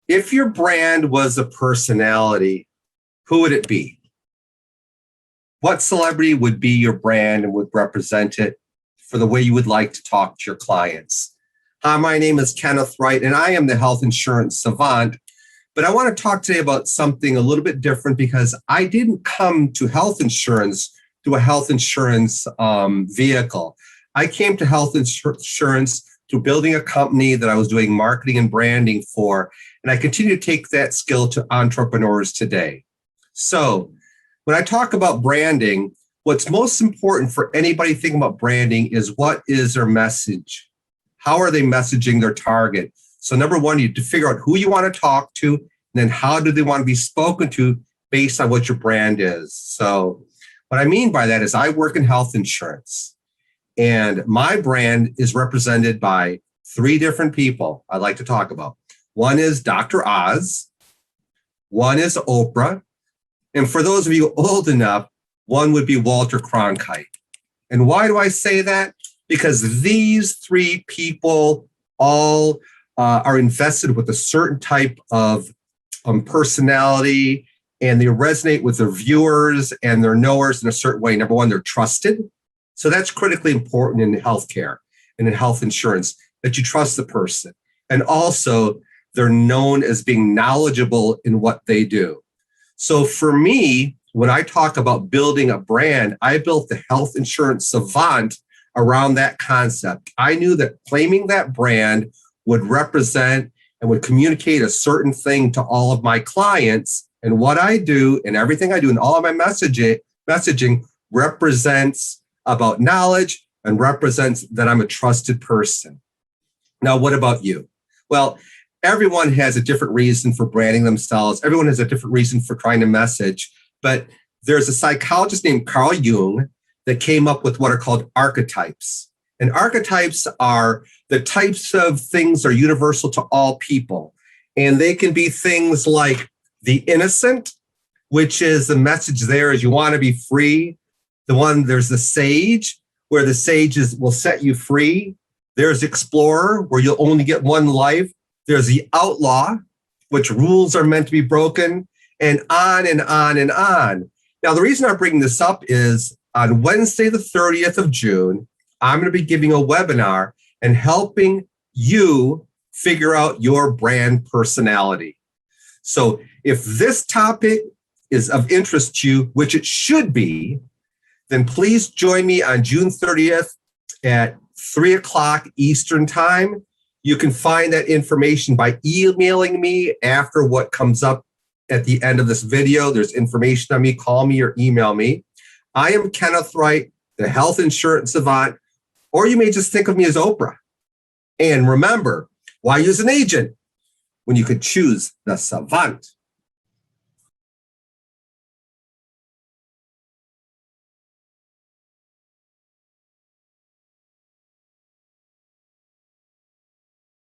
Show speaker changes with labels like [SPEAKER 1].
[SPEAKER 1] If your brand was a personality, who would it be? What celebrity would be your brand and would represent it for the way you would like to talk to your clients? Hi, my name is Kenneth Wright, and I am the Health Insurance Savant. But I want to talk today about something a little bit different because I didn't come to health insurance through a health insurance vehicle. I came to health insurance through building a company that I was doing marketing and branding for, and I continue to take that skill to entrepreneurs today. So when I talk about branding, what's most important for anybody thinking about branding is what is their message? How are they messaging their target? So number one, you have to figure out who you want to talk to, and then how do they want to be spoken to based on what your brand is. So what I mean by that is I work in health insurance, and my brand is represented by three different people I'd like to talk about. One is Dr. Oz, one is Oprah, and for those of you old enough, one would be Walter Cronkite. And why do I say that? Because these three people all are invested with a certain type of personality, and they resonate with their viewers and their knowers in a certain way. Number one, they're trusted. So that's critically important in healthcare and in health insurance, that you trust the person. And also, they're known as being knowledgeable in what they do. So for me, when I talk about building a brand, I built the Health Insurance Savant around that concept. I knew that claiming that brand would represent and would communicate a certain thing to all of my clients. And what I do and everything I do and all of my messaging represents about knowledge and represents that I'm a trusted person. Now, what about you? Well, everyone has a different reason for branding themselves. Everyone has a different reason for trying to message. But there's a psychologist named Carl Jung that came up with what are called archetypes. And archetypes are the types of things that are universal to all people. And they can be things like the innocent, which is the message there is you want to be free. There's the sage, where the sages will set you free. There's explorer, where you'll only get one life. There's the outlaw, which rules are meant to be broken, and on and on and on. Now, the reason I'm bringing this up is on Wednesday, the 30th of June, I'm going to be giving a webinar and helping you figure out your brand personality. So if this topic is of interest to you, which it should be, then please join me on June 30th at 3 o'clock Eastern Time. You can find that information by emailing me after what comes up at the end of this video. There's information on me. Call me or email me. I am Kenneth Wright, the Health Insurance Savant, or you may just think of me as Oprah. And remember, why use an agent when you could choose the Savant?